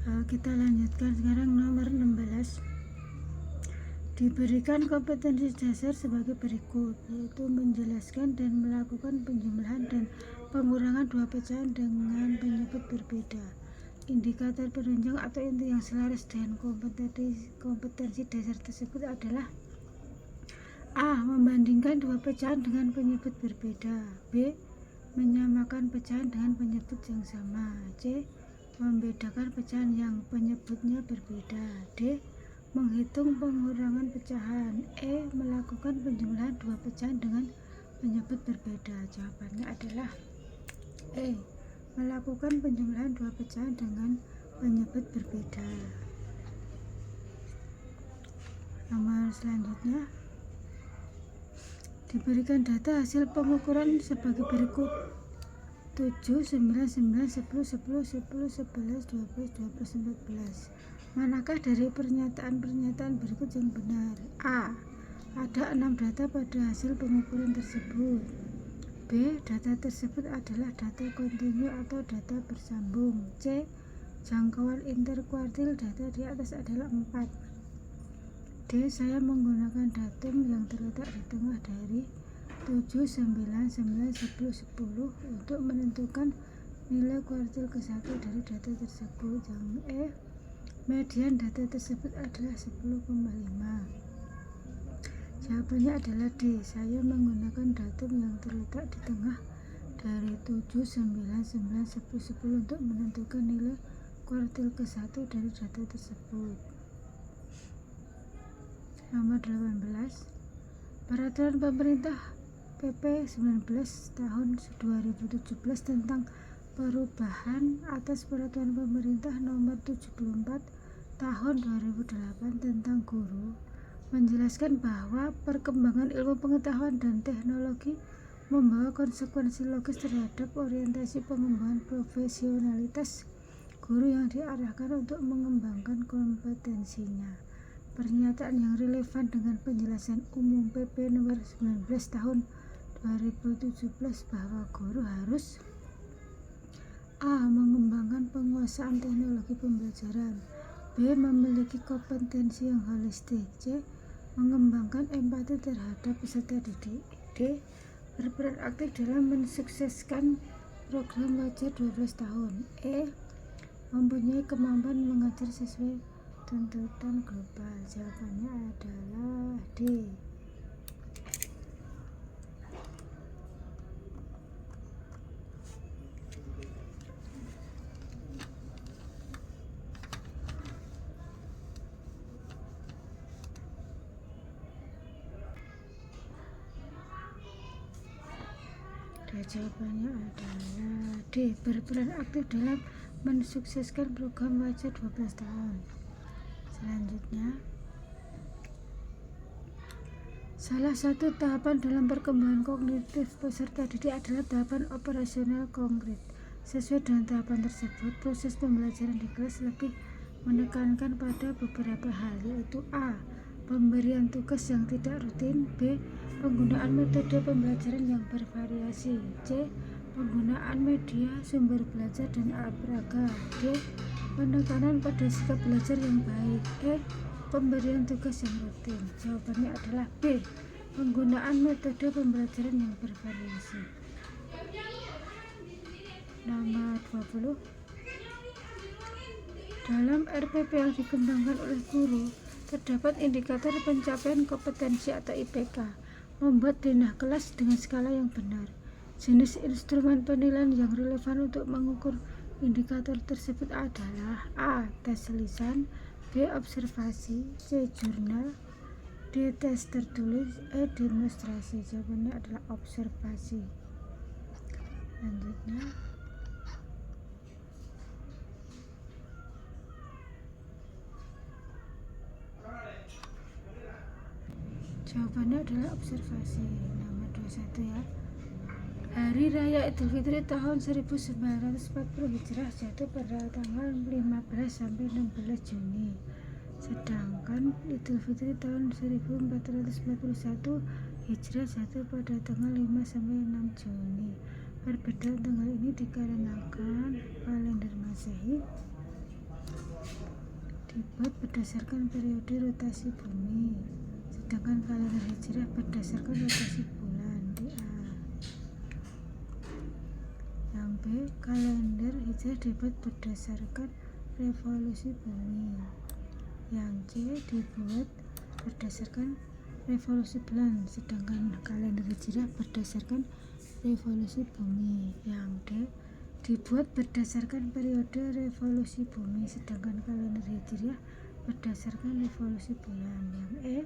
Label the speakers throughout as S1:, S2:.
S1: Kita lanjutkan sekarang nomor 16. Diberikan kompetensi dasar sebagai berikut, yaitu menjelaskan dan melakukan penjumlahan dan pengurangan dua pecahan dengan penyebut berbeda. Indikator penunjang atau inti yang selaras dengan kompetensi dasar tersebut adalah: A. Membandingkan dua pecahan dengan penyebut berbeda. B. Menyamakan pecahan dengan penyebut yang sama. C. Membedakan pecahan yang penyebutnya berbeda. D. Menghitung pengurangan pecahan. E. Melakukan penjumlahan dua pecahan dengan penyebut berbeda. Jawabannya adalah E. Melakukan penjumlahan dua pecahan dengan penyebut berbeda. Nomor selanjutnya, diberikan data hasil pengukuran sebagai berikut: 7, 9, 9, 10, 10, 10, 11, 12, 12, 14. Manakah dari pernyataan-pernyataan berikut yang benar? A. Ada 6 data pada hasil pengukuran tersebut. B. Data tersebut adalah data kontinu atau data bersambung. C. Jangkauan interkuartil data di atas adalah 4. D. Saya menggunakan datum yang terletak di tengah dari 7, 9, 9, 10, 10 untuk menentukan nilai kuartil ke-1 dari data tersebut. Yang E. Median data tersebut adalah 10,5. Jawabannya adalah D. Saya menggunakan datum yang terletak di tengah dari 7, 9, 9, 10, 10 untuk menentukan nilai kuartil ke-1 dari data tersebut. Nomor 18. Peraturan Pemerintah PP 19 tahun 2017 tentang perubahan atas Peraturan Pemerintah Nomor 74 tahun 2008 tentang guru menjelaskan bahwa perkembangan ilmu pengetahuan dan teknologi membawa konsekuensi logis terhadap orientasi pengembangan profesionalitas guru yang diarahkan untuk mengembangkan kompetensinya. Pernyataan yang relevan dengan penjelasan umum PP nomor 19 tahun 2017 bahwa guru harus: A. Mengembangkan penguasaan teknologi pembelajaran. B. Memiliki kompetensi yang holistik. C. Mengembangkan empati terhadap peserta didik. D. Berperan aktif dalam mensukseskan program wajar 12 tahun. E. Mempunyai kemampuan mengajar sesuai tuntutan global. Jawabannya adalah D. Jawabannya adalah D. Berperan aktif dalam mensukseskan program wajar 12 tahun. Selanjutnya, salah satu tahapan dalam perkembangan kognitif peserta didik adalah tahapan operasional konkret. Sesuai dengan tahapan tersebut, proses pembelajaran di kelas lebih menekankan pada beberapa hal, yaitu A. Pemberian tugas yang tidak rutin. B. Penggunaan metode pembelajaran yang bervariasi. C. Penggunaan media sumber belajar dan alat peraga. D. Penekanan pada sikap belajar yang baik. E. Pemberian tugas yang rutin. Jawabannya adalah B. Penggunaan metode pembelajaran yang bervariasi. Nomor 20. Dalam RPP yang dikembangkan oleh guru, terdapat indikator pencapaian kompetensi atau IPK. Membuat denah kelas dengan skala yang benar. Jenis instrumen penilaian yang relevan untuk mengukur indikator tersebut adalah: A. Tes lisan. B. Observasi. C. Jurnal. D. Tes tertulis. E. Demonstrasi. Jawabannya adalah observasi. Selanjutnya, jawabannya adalah observasi. Nomor 21 ya. Hari Raya Idul Fitri tahun 1940 Hijrah jatuh pada tanggal 15 sampai 16 Juni. Sedangkan Idul Fitri tahun 1441 Hijrah jatuh pada tanggal 5 sampai 6 Juni. Perbedaan tanggal ini dikarenakan kalender Masehi dibuat berdasarkan periode rotasi bumi, sedangkan kalender hijriah berdasarkan rotasi bulan. Di A. Yang B, kalender hijriah dibuat berdasarkan revolusi bumi. Yang C, dibuat berdasarkan revolusi bulan, sedangkan kalender hijriah berdasarkan revolusi bumi. Yang D, dibuat berdasarkan periode revolusi bumi, sedangkan kalender hijriah berdasarkan revolusi bulan. Yang E,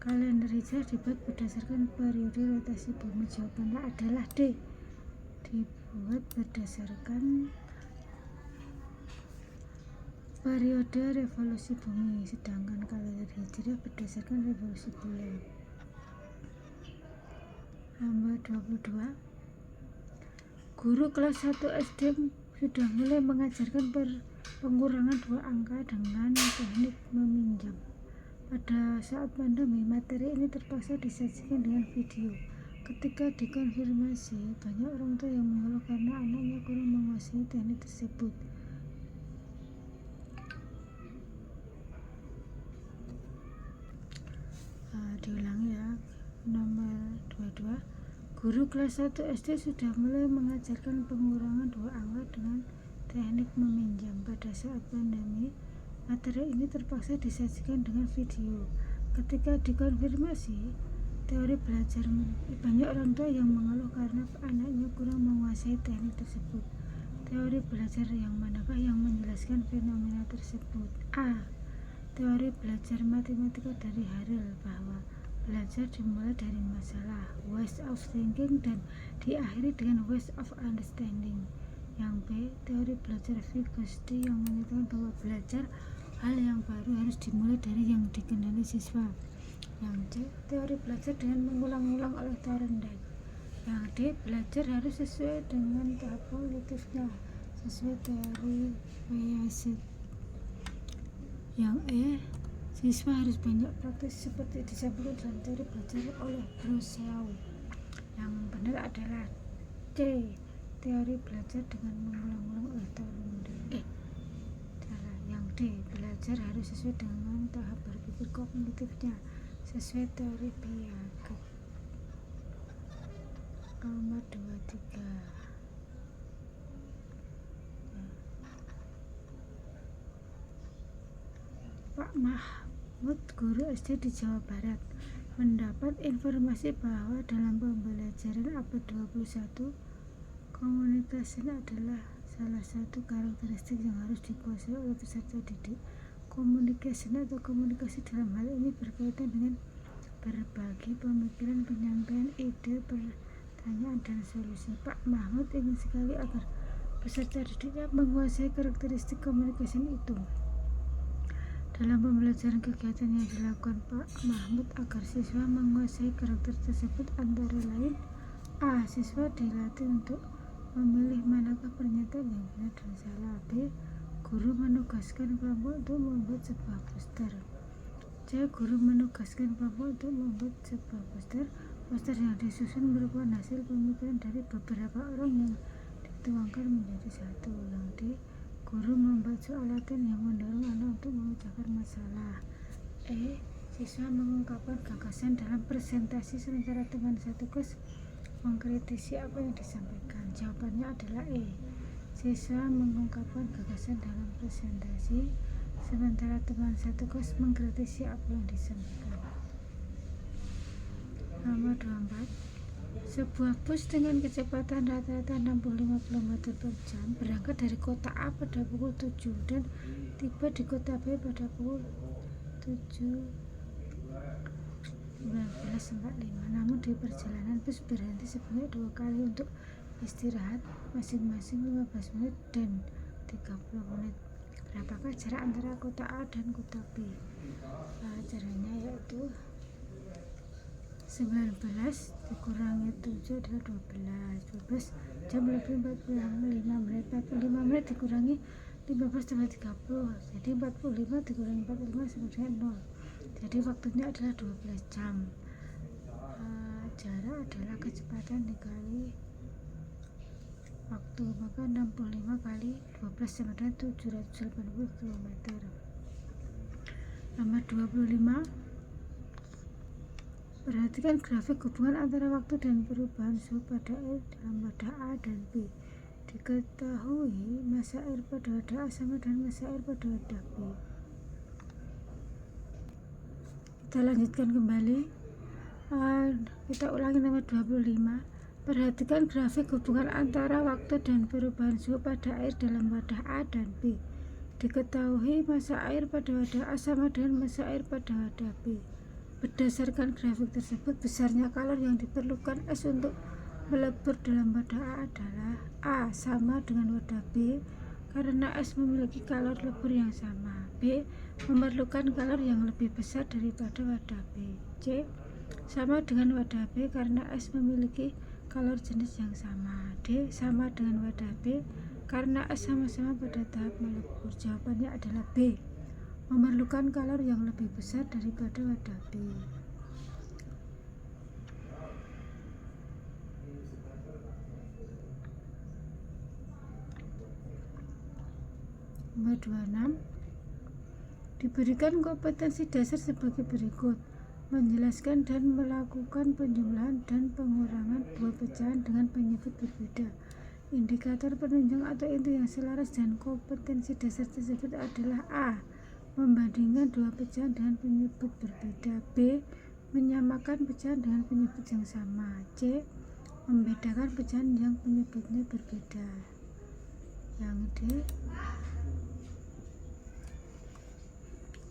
S1: kalender hijriah dibuat berdasarkan periode rotasi bumi. Jawabannya adalah D, dibuat berdasarkan periode revolusi bumi, sedangkan kalender hijriah berdasarkan revolusi bulan. Nomor 22. Guru kelas 1 SD sudah mulai mengajarkan pengurangan 2 angka dengan teknik meminjam. Pada saat pandemi, materi ini terpaksa disajikan dengan video. Ketika dikonfirmasi, banyak orang tua yang mengeluh karena anaknya kurang menguasai teknik tersebut. Diulangi ya. Nomor 22. Guru kelas 1 SD sudah mulai mengajarkan pengurangan 2 angka dengan teknik meminjam. Pada saat pandemi, materi ini terpaksa disajikan dengan video. Ketika dikonfirmasi teori belajar, banyak orang tua yang mengeluh karena anaknya kurang menguasai teknik tersebut. Teori belajar yang manakah yang menjelaskan fenomena tersebut? A. Teori belajar matematika dari Harel, bahwa belajar dimulai dari masalah, ways of thinking, dan diakhiri dengan ways of understanding. Yang B. Teori belajar Vygotsky yang menyatakan bahwa belajar hal yang baru harus dimulai dari yang dikenali siswa. Yang C. Teori belajar dengan mengulang-ulang oleh Thorndike. Yang D. Belajar harus sesuai dengan tahap kognitifnya, sesuai teori Piaget. Yang E. Siswa harus banyak praktis seperti disampaikan dalam teori belajar oleh Brosseau. Yang benar adalah C. Teori belajar dengan mengulang-ulang oleh Thorndike. Yang D. Belajar harus sesuai dengan tahap berpikir kognitifnya, sesuai teori Piaget. Nomor 23. Pak Mahmud, guru SD di Jawa Barat, mendapat informasi bahwa dalam pembelajaran abad 21, komunikasi adalah salah satu karakteristik yang harus dikuasai oleh peserta didik. Komunikasi atau komunikasi dalam hal ini berkaitan dengan berbagi pemikiran, penyampaian ide, pertanyaan, dan solusi. Pak Mahmud ingin sekali agar peserta didiknya menguasai karakteristik komunikasi itu. Dalam pembelajaran kegiatan yang dilakukan Pak Mahmud agar siswa menguasai karakter tersebut antara lain: A. Siswa dilatih untuk memilih manakah pernyataan yang benar dan salah. B. Guru menugaskan kelompok untuk membuat sebuah poster. C. Guru menugaskan kelompok untuk membuat sebuah poster. Poster yang disusun merupakan hasil pemikiran dari beberapa orang yang dituangkan menjadi satu. Yang D. Guru membuat soal latihan yang mendorong anak untuk memecahkan masalah. E. Siswa mengungkapkan gagasan dalam presentasi sementara teman satu kelas mengkritisi apa yang disampaikan. Jawabannya adalah E. Siswa mengungkapkan gagasan dalam presentasi sementara teman satu kelas mengkritisi apa yang disampaikan. Nomor 24. Sebuah bus dengan kecepatan rata-rata 65 km per jam berangkat dari kota A pada pukul 7 dan tiba di kota B pada pukul 7.19.45. Namun di perjalanan bus berhenti sebanyak 2 kali untuk istirahat, masing-masing 15 menit dan 30 menit. Berapakah jarak antara kota A dan kota B? Caranya yaitu 19 dikurangi 7 adalah 12 jam lebih 45 menit. 45 menit dikurangi 15 tambah 30, jadi 45 dikurangi 45 sama dengan 0, jadi waktunya adalah 12 jam. Jarak adalah kecepatan dikali waktu, maka 65 kali 12 sama dengan 780 km. Nomor 25, perhatikan grafik hubungan antara waktu dan perubahan suhu pada air dalam wadah A dan B. Diketahui massa air pada wadah A sama dengan massa air pada wadah B. Kita lanjutkan kembali. Kita ulangi nomor 25. Perhatikan grafik hubungan antara waktu dan perubahan suhu pada air dalam wadah A dan B. Diketahui massa air pada wadah A sama dengan massa air pada wadah B. Berdasarkan grafik tersebut, besarnya kalor yang diperlukan S untuk melebur dalam wadah A adalah A sama dengan wadah B karena S memiliki kalor lebur yang sama. B memerlukan kalor yang lebih besar daripada wadah B. C sama dengan wadah B karena S memiliki kalor jenis yang sama. D sama dengan wadah B karena S sama-sama pada tahap melebur. Jawabannya adalah B, memerlukan kalor yang lebih besar daripada wadah B. Nomor 26, diberikan kompetensi dasar sebagai berikut: menjelaskan dan melakukan penjumlahan dan pengurangan buah pecahan dengan penyebut berbeda. Indikator penunjang atau inti yang selaras dan kompetensi dasar tersebut adalah A. Membandingkan dua pecahan dengan penyebut berbeda. B. Menyamakan pecahan dengan penyebut yang sama. C. Membedakan pecahan yang penyebutnya berbeda. Yang D.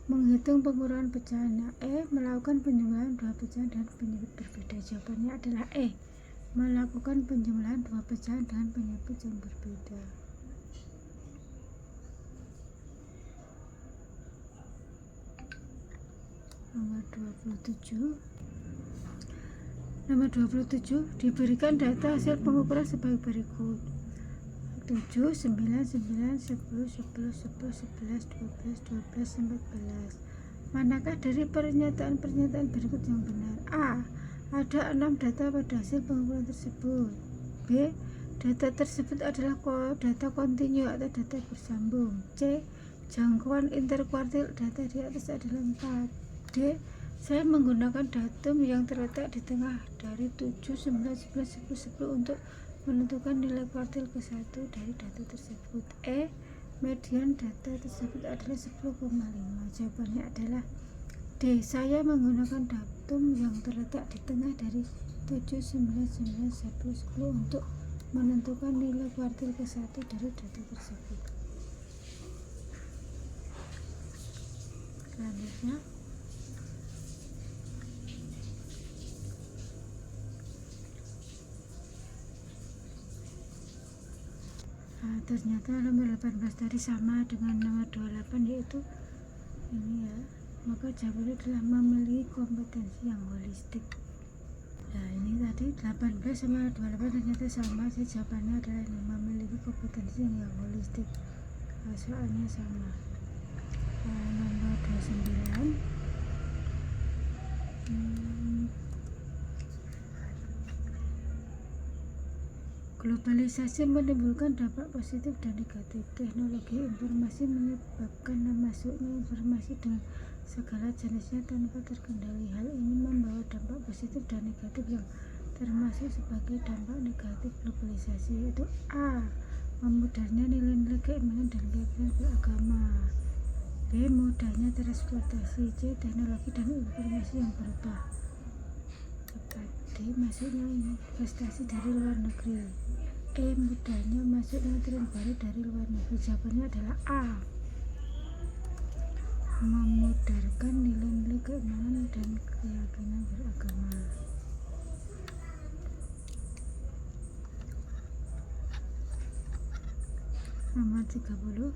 S1: Menghitung pengurangan pecahan. E. Melakukan penjumlahan dua pecahan dengan penyebut berbeda. Jawabannya adalah E. Melakukan penjumlahan dua pecahan dengan penyebut yang berbeda. Nomor 27, diberikan data hasil pengukuran sebagai berikut: 7, 9, 9, 10, 10, 10, 11, 12, 12, 14. Manakah dari pernyataan-pernyataan berikut yang benar? A. Ada 6 data pada hasil pengukuran tersebut. B. Data tersebut adalah data kontinu atau data bersambung. C. Jangkauan interkuartil data di atas adalah 4. D. Saya menggunakan datum yang terletak di tengah dari 7, 9, 11, 10, 10 untuk menentukan nilai kuartil ke-1 dari data tersebut. E. Median data tersebut adalah 10,5. Jawabannya adalah D. Saya menggunakan datum yang terletak di tengah dari 7, 9, 9, 10, 10 untuk menentukan nilai kuartil ke-1 dari data tersebut. Selanjutnya, ternyata nomor 18 tadi sama dengan nomor 28, yaitu ini ya. Maka jawabannya adalah memiliki kompetensi yang holistik. Nah, ini tadi 18 sama 28 ternyata sama. Jadi jawabannya adalah ini, memiliki kompetensi yang holistik. Soalnya sama. Nomor 29, globalisasi menimbulkan dampak positif dan negatif. Teknologi informasi menyebabkan masuknya informasi dengan segala jenisnya tanpa terkendali. Hal ini membawa dampak positif dan negatif yang termasuk sebagai dampak negatif globalisasi, yaitu A. Memudahnya nilai-nilai keimanan dan keyakinan beragama. B. Mudahnya tereksploitasi. C. Teknologi dan informasi yang berubah. D. Masuknya investasi dari luar negeri. E. Mudahnya masuknya tren baru dari luar negeri. Jawabannya adalah A. Memudahkan nilai-nilai keimanan dan keyakinan beragama. Nomor 30,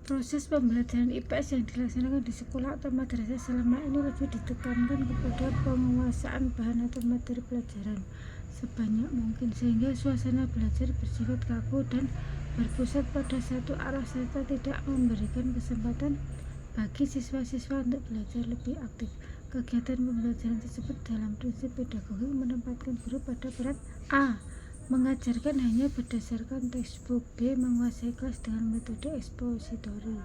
S1: proses pembelajaran IPS yang dilaksanakan di sekolah atau madrasah selama ini lebih ditekankan kepada penguasaan bahan atau materi pelajaran sebanyak mungkin, sehingga suasana belajar bersifat kaku dan berpusat pada satu arah serta tidak memberikan kesempatan bagi siswa-siswa untuk belajar lebih aktif. Kegiatan pembelajaran tersebut dalam prinsip pedagogi menempatkan guru pada peran A. mengajarkan hanya berdasarkan textbook. B. Menguasai kelas dengan metode ekspositori.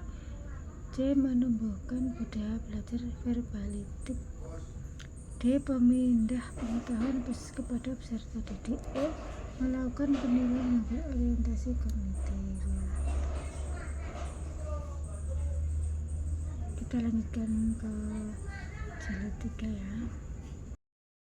S1: C. Menumbuhkan budaya belajar verbalitik. D. Pemindah pengetahuan kepada peserta didik. E. Melakukan penilaian yang berorientasi kognitif. Kita lanjutkan ke jilid 3 ya.